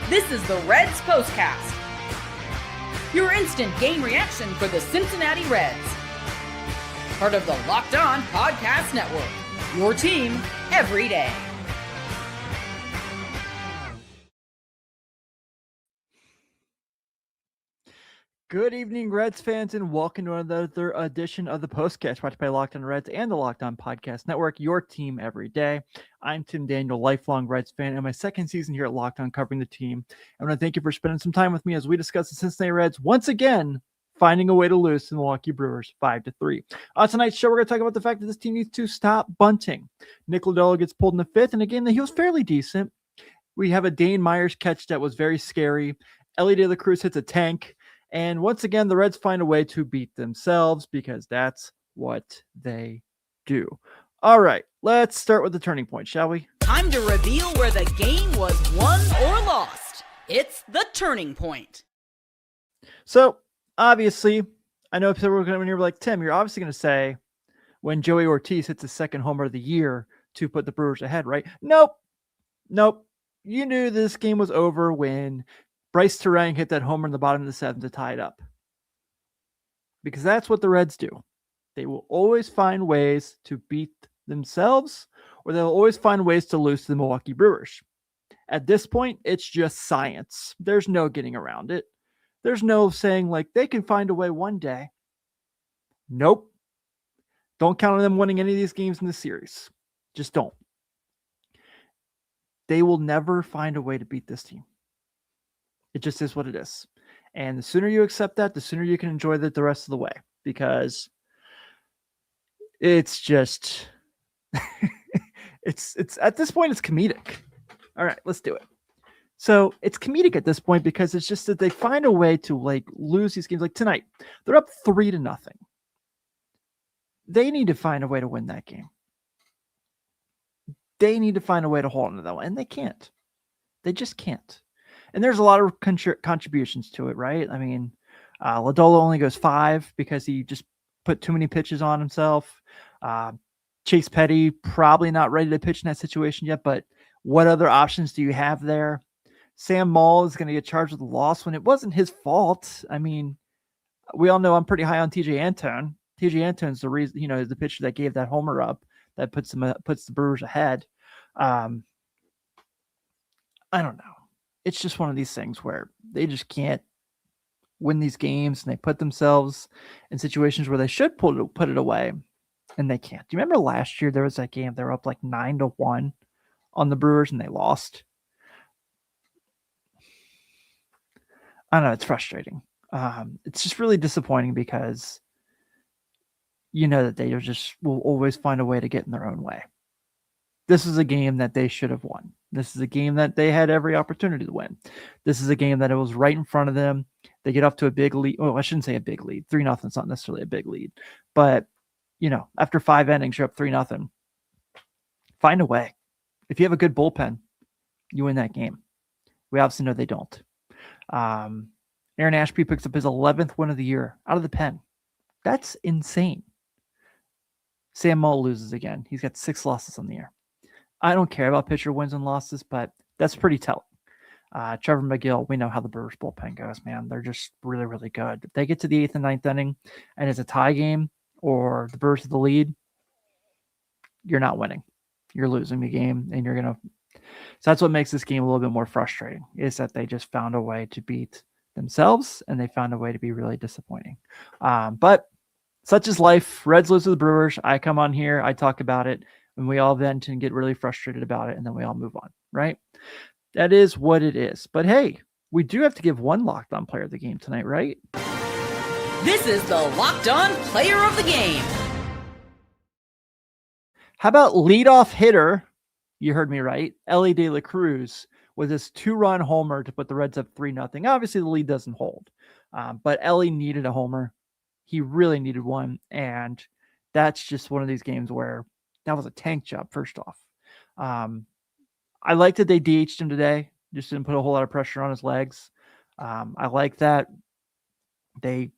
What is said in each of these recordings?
This is the Reds POSTCAST, your instant game reaction for the Cincinnati Reds. Part of the Locked On Podcast Network, your team every day. Good evening, Reds fans, and welcome to another edition of the POSTCAST, brought to you by Locked On Reds and the Locked On Podcast Network, your team every day. I'm Tim Daniel, lifelong Reds fan, and my second season here at Locked On covering the team. I want to thank you for spending some time with me as we discuss the Cincinnati Reds once again finding a way to lose to the Milwaukee Brewers 5-3. On tonight's show, we're going to talk about the fact that this team needs to stop bunting. Nick Lodolo gets pulled in the fifth in a game that he was fairly decent. We have a Dane Myers catch that was very scary. Elly De La Cruz hits a tank. And once again, the Reds find a way to beat themselves because that's what they do. All right, let's start with the turning point, shall we? Time to reveal where the game was won or lost. It's the turning point. So, obviously, I know people are going to be like, Tim, you're obviously going to say when Joey Ortiz hits his second homer of the year to put the Brewers ahead, right? Nope. You knew this game was over when Bryce Terang hit that homer in the bottom of the seventh to tie it up. Because that's what the Reds do. They will always find ways to beat themselves, or they'll always find ways to lose to the Milwaukee Brewers. At this point, it's just science. There's no getting around it. There's no saying, like, they can find a way one day. Nope. Don't count on them winning any of these games in the series. Just don't. They will never find a way to beat this team. It just is what it is. And the sooner you accept that, the sooner you can enjoy it the rest of the way. Because it's just, it's at this point, it's comedic. All right, let's do it. So it's comedic at this point because it's just that they find a way to like lose these games. Like tonight, they're up 3-0. They need to find a way to win that game. They need to find a way to hold on to that one. And they can't. They just can't. And there's a lot of contributions to it, right? I mean, Lodolo only goes 5 because he just put too many pitches on himself. Chase Petty, probably not ready to pitch in that situation yet, but what other options do you have there? Sam Moll is going to get charged with a loss when it wasn't his fault. I mean, we all know I'm pretty high on TJ Antone. TJ Antone's the reason, the pitcher that gave that homer up that puts the Brewers ahead. I don't know. It's just one of these things where they just can't win these games and they put themselves in situations where they should put it away and they can't. Do you remember last year there was that game? They were up like 9-1 on the Brewers and they lost. I don't know. It's frustrating. It's just really disappointing because you know that they just will always find a way to get in their own way. This is a game that they should have won. This is a game that they had every opportunity to win. This is a game that it was right in front of them. They get off to a big lead. Oh, I shouldn't say a big lead. 3-0 is not necessarily a big lead. But, after 5 innings, you're up 3-0. Find a way. If you have a good bullpen, you win that game. We obviously know they don't. Aaron Ashby picks up his 11th win of the year out of the pen. That's insane. Sam Moll loses again. He's got 6 losses on the year. I don't care about pitcher wins and losses, but that's pretty telling. Trevor McGill, we know how the Brewers bullpen goes, man. They're just really, really good. If they get to the 8th and 9th inning and it's a tie game or the Brewers have the lead, you're not winning. You're losing the game, and you're going to – so that's what makes this game a little bit more frustrating, is that they just found a way to beat themselves, and they found a way to be really disappointing. But such is life. Reds lose to the Brewers. I come on here. I talk about it. And we all vent and get really frustrated about it, and then we all move on, right? That is what it is. But hey, we do have to give one Locked On player of the game tonight, right? This is the Locked On Player of the Game. How about leadoff hitter? You heard me right. Elly De La Cruz with his 2-run homer to put the Reds up 3-0. Obviously, the lead doesn't hold, but Elly needed a homer. He really needed one, and that's just one of these games where that was a tank job, first off. I like that they DH'd him today. Just didn't put a whole lot of pressure on his legs. I like that. I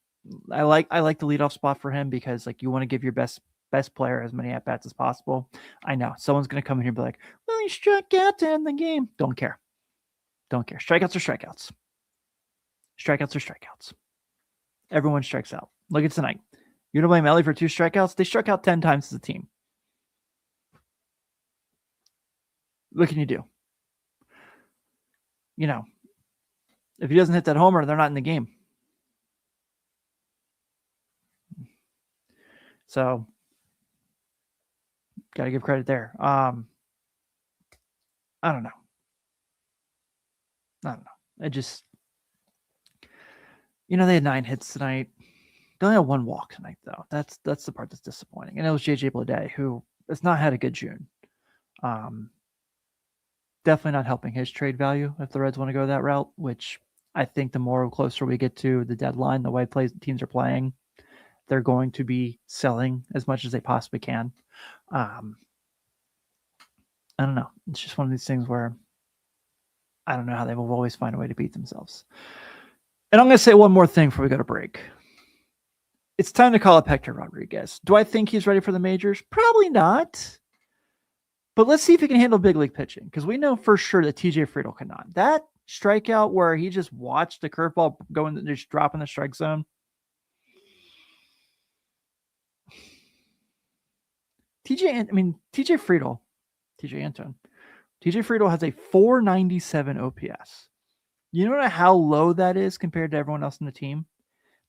like the leadoff spot for him because you want to give your best player as many at-bats as possible. I know. Someone's going to come in here and be like, well, he struck out to end the game. Don't care. Don't care. Strikeouts are strikeouts. Strikeouts are strikeouts. Everyone strikes out. Look at tonight. You don't blame Elly for 2 strikeouts? They struck out 10 times as a team. What can you do? You know, if he doesn't hit that homer, they're not in the game. So, got to give credit there. I don't know. It just, they had 9 hits tonight. They only had 1 walk tonight, though. That's the part that's disappointing. And it was JJ Bleday, who has not had a good June. Definitely not helping his trade value if the Reds want to go that route, which I think the more closer we get to the deadline, the way teams are playing, they're going to be selling as much as they possibly can. I don't know. It's just one of these things where I don't know how they will always find a way to beat themselves. And I'm going to say one more thing before we go to break. It's time to call up Hector Rodriguez. Do I think he's ready for the majors? Probably not. But let's see if he can handle big league pitching, because we know for sure that TJ Friedl cannot. That strikeout where he just watched the curveball go in, just drop in the strike zone. TJ Friedl has a 497 OPS. You know how low that is compared to everyone else in the team?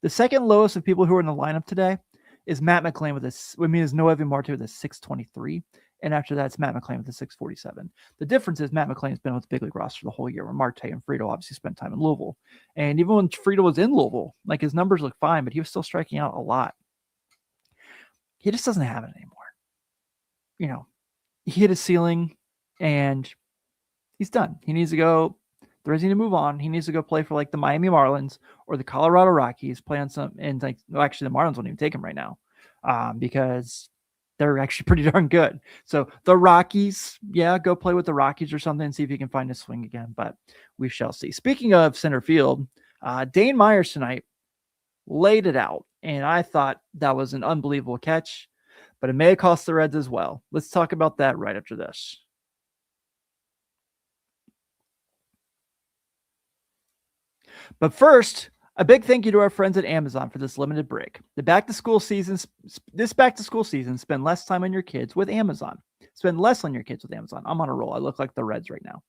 The second lowest of people who are in the lineup today is Matt McClain is Noé Marte with a 623. And after that, it's Matt McClain with a 647. The difference is Matt McClain has been with the big league roster the whole year, where Marte and Friedl obviously spent time in Louisville. And even when Friedl was in Louisville, like, his numbers look fine, but he was still striking out a lot. He just doesn't have it anymore. He hit his ceiling and he's done. He needs to go. The Reds need to move on. He needs to go play for like the Miami Marlins or the Colorado Rockies, play on some, and actually the Marlins won't even take him right now because they're actually pretty darn good. So the Rockies, go play with the Rockies or something and see if he can find his swing again, but we shall see. Speaking of center field, Dane Myers tonight laid it out, and I thought that was an unbelievable catch, but it may have cost the Reds as well. Let's talk about that right after this. But first, a big thank you to our friends at Amazon for this limited break. This back to school season, spend less time on your kids with Amazon. Spend less on your kids with Amazon. I'm on a roll. I look like the Reds right now.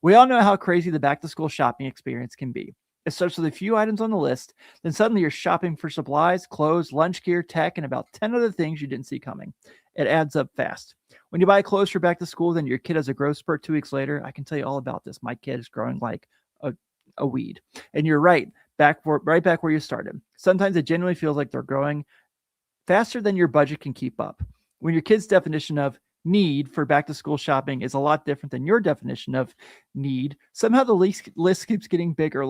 We all know how crazy the back to school shopping experience can be. It starts with a few items on the list, then suddenly you're shopping for supplies, clothes, lunch gear, tech, and about 10 other things you didn't see coming. It adds up fast. When you buy clothes for back to school, then your kid has a growth spurt 2 weeks later. I can tell you all about this. My kid is growing like a weed. And you're right back where you started. Sometimes it genuinely feels like they're growing faster than your budget can keep up. When your kid's definition of need for back to school shopping is a lot different than your definition of need, somehow the list keeps getting bigger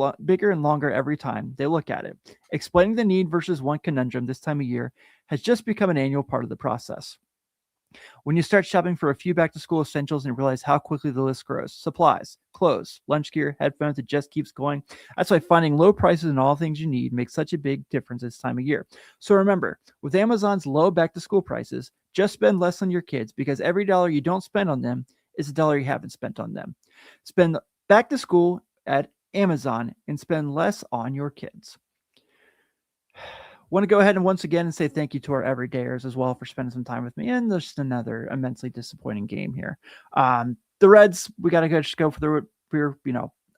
and longer every time they look at it. Explaining the need versus want conundrum this time of year has just become an annual part of the process. When you start shopping for a few back-to-school essentials and realize how quickly the list grows, supplies, clothes, lunch gear, headphones, it just keeps going. That's why finding low prices in all things you need makes such a big difference this time of year. So remember, with Amazon's low back-to-school prices, just spend less on your kids, because every dollar you don't spend on them is a dollar you haven't spent on them. Spend back to school at Amazon and spend less on your kids. Want to go ahead and once again and say thank you to our everydayers as well for spending some time with me. And there's just another immensely disappointing game here. The Reds, we got to go for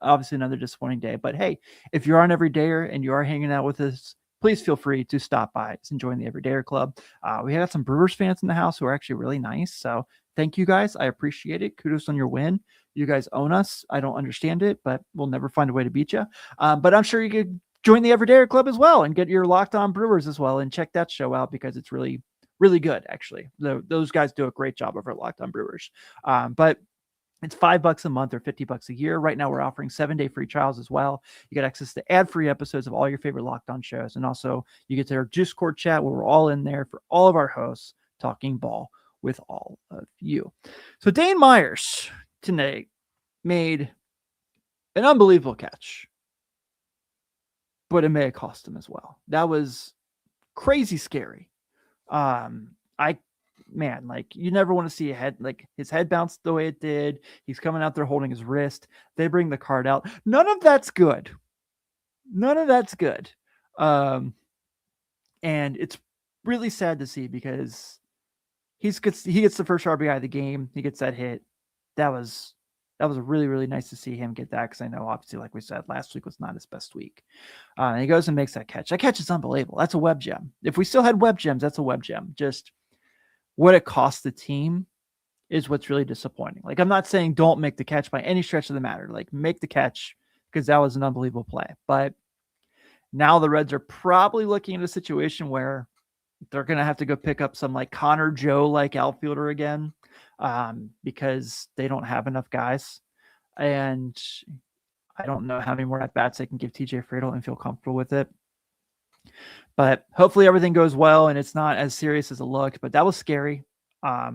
obviously another disappointing day. But hey, if you are an everydayer and you are hanging out with us, please feel free to stop by and join the Everydayer Club. We have some Brewers fans in the house who are actually really nice. So thank you guys. I appreciate it. Kudos on your win. You guys own us. I don't understand it, but we'll never find a way to beat you. But I'm sure you could join the Everydayer Club as well and get your Locked On Brewers as well and check that show out, because it's really, really good, actually. Those guys do a great job over at Locked On Brewers. But it's $5 a month or $50 a year. Right now, we're offering 7-day free trials as well. You get access to ad-free episodes of all your favorite Locked On shows. And also, you get to our Discord chat where we're all in there for all of our hosts talking ball with all of you. So Dane Myers tonight made an unbelievable catch, but it may have cost him as well. That was crazy scary. man, like you never want to see his head bounce the way it did. He's coming out there holding his wrist. They bring the card out. None of that's good. And it's really sad to see because he gets the first RBI of the game. He gets that hit. That was really, really nice to see him get that, because I know, obviously, like we said, last week was not his best week. And he goes and makes that catch. That catch is unbelievable. That's a web gem. If we still had web gems, that's a web gem. Just what it costs the team is what's really disappointing. Like, I'm not saying don't make the catch by any stretch of the matter. Like, make the catch, because that was an unbelievable play. But now the Reds are probably looking at a situation where they're going to have to go pick up some like Connor Joe like outfielder again, because they don't have enough guys. And I don't know how many more at-bats they can give TJ Friedl and feel comfortable with it. But hopefully everything goes well and it's not as serious as it looked. But that was scary. Like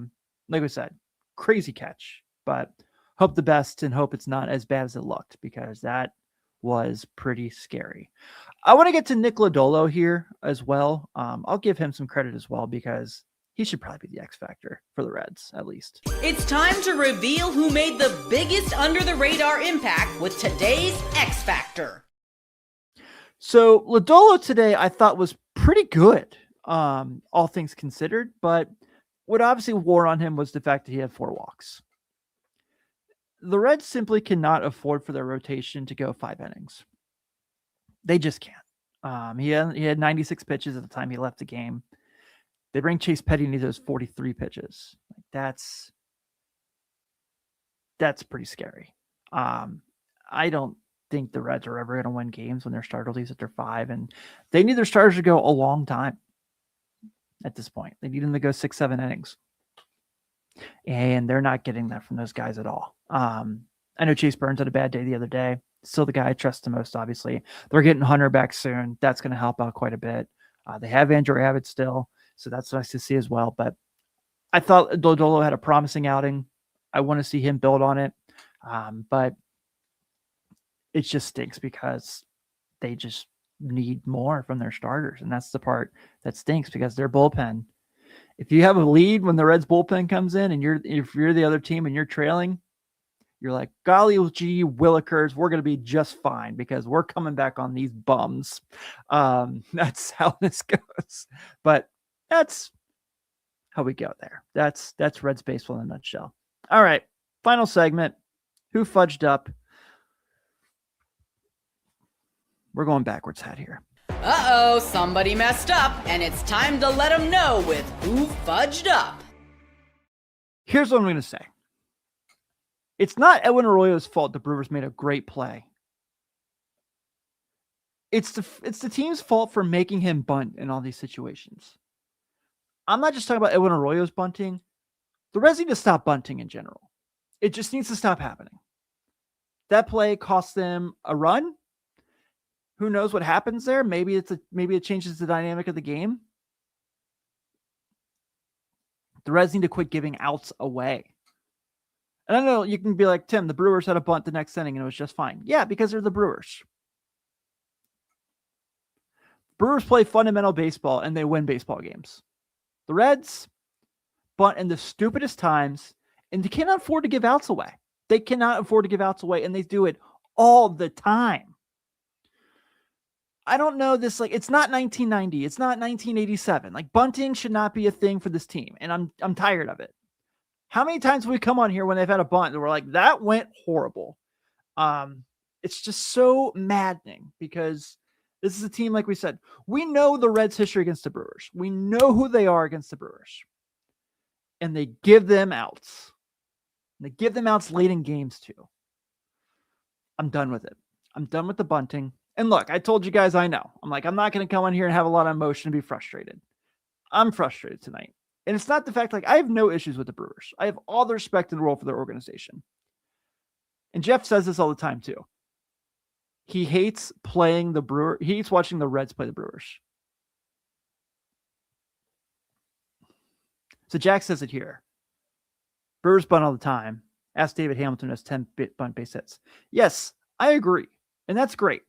we said, crazy catch. But hope the best and hope it's not as bad as it looked, because that was pretty scary. I want to get to Nick Lodolo here as well. I'll give him some credit as well, because he should probably be the X factor for the Reds, at least. It's time to reveal who made the biggest under-the-radar impact with today's X Factor. So Lodolo today I thought was pretty good, all things considered, but what obviously wore on him was the fact that he had 4 walks. The Reds simply cannot afford for their rotation to go 5 innings. They just can't. He had 96 pitches at the time he left the game. They bring Chase Petty and he does 43 pitches. That's pretty scary. I don't think the Reds are ever going to win games when their starter leaves after 5, and they need their starters to go a long time at this point. They need them to go 6-7 innings. And they're not getting that from those guys at all. I know Chase Burns had a bad day the other day. Still the guy I trust the most, obviously. They're getting Hunter back soon. That's going to help out quite a bit. They have Andrew Abbott still, so that's nice to see as well. But I thought Lodolo had a promising outing. I want to see him build on it. But it just stinks because they just need more from their starters. And that's the part that stinks, because their bullpen, if you have a lead when the Reds bullpen comes in and if you're the other team and you're trailing, you're like, golly gee willikers, we're going to be just fine because we're coming back on these bums. That's how this goes. But that's how we go there. That's Reds baseball in a nutshell. All right, final segment. Who fudged up? We're going backwards hat here. Uh-oh, somebody messed up, and it's time to let them know with who fudged up. Here's what I'm going to say. It's not Edwin Arroyo's fault the Brewers made a great play. It's the team's fault for making him bunt in all these situations. I'm not just talking about Edwin Arroyo's bunting. The Reds need to stop bunting in general. It just needs to stop happening. That play cost them a run. Who knows what happens there? Maybe it changes the dynamic of the game. The Reds need to quit giving outs away. And I know you can be like, Tim, the Brewers had a bunt the next inning and it was just fine. Yeah, because they're the Brewers. Brewers play fundamental baseball and they win baseball games. The Reds bunt in the stupidest times, and they cannot afford to give outs away. They cannot afford to give outs away, and they do it all the time. I don't know this, like, it's not 1990. It's not 1987. Like, bunting should not be a thing for this team, and I'm tired of it. How many times have we come on here when they've had a bunt and we're like, that went horrible? It's just so maddening, because this is a team, like we said, we know the Reds' history against the Brewers. We know who they are against the Brewers. And they give them outs. They give them outs late in games, too. I'm done with it. I'm done with the bunting. And look, I told you guys I know. I'm not going to come on here and have a lot of emotion and be frustrated. I'm frustrated tonight. And it's not the fact, like, I have no issues with the Brewers. I have all the respect in the world for their organization. And Jeff says this all the time, too. He hates playing the Brewers. He hates watching the Reds play the Brewers. So Jack says it here. Brewers bunt all the time. Ask David Hamilton has 10 bunt base hits. Yes, I agree. And that's great.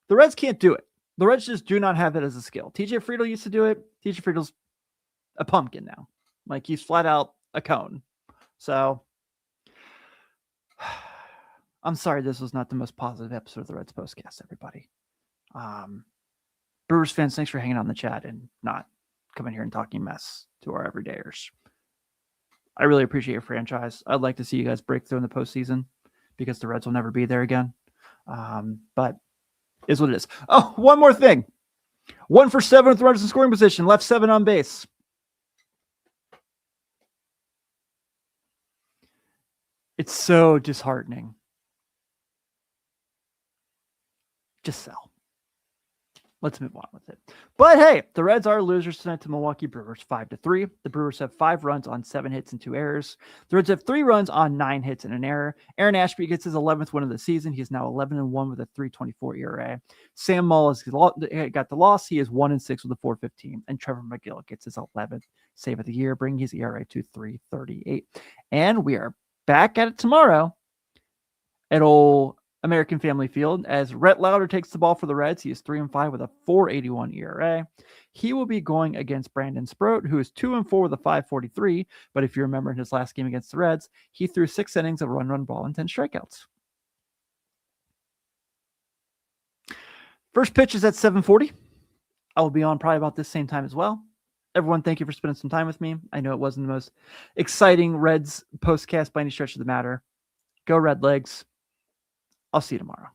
The Reds can't do it. The Reds just do not have it as a skill. TJ Friedl used to do it. TJ Friedl's a pumpkin now. Like, he's flat out a cone. So I'm sorry this was not the most positive episode of the Reds Postcast, everybody. Brewers fans, thanks for hanging out in the chat and not coming here and talking mess to our everydayers. I really appreciate your franchise. I'd like to see you guys break through in the postseason because the Reds will never be there again. But is what it is. Oh, one more thing. 1 for 7 with runners in scoring position. Left 7 on base. It's so disheartening. Just sell. Let's move on with it. But hey, the Reds are losers tonight to Milwaukee Brewers 5-3. The Brewers have 5 runs on 7 hits and 2 errors. The Reds have 3 runs on 9 hits and an error. Aaron Ashby gets his 11th win of the season. He is now 11-1 with a 3.24 ERA. Sam Mull has got the loss. He is 1-6 with a 4.15. And Trevor McGill gets his 11th save of the year, bringing his ERA to 3.38. And we are back at it tomorrow at old American Family Field as Rhett Lauder takes the ball for the Reds. He is 3-5 with a 4.81 ERA. He will be going against Brandon Sproat, who is 2-4 with a 5.43. But if you remember in his last game against the Reds, he threw 6 innings of run ball and 10 strikeouts. First pitch is at 7:40. I will be on probably about this same time as well. Everyone, thank you for spending some time with me. I know it wasn't the most exciting Reds postcast by any stretch of the matter. Go Red Legs. I'll see you tomorrow.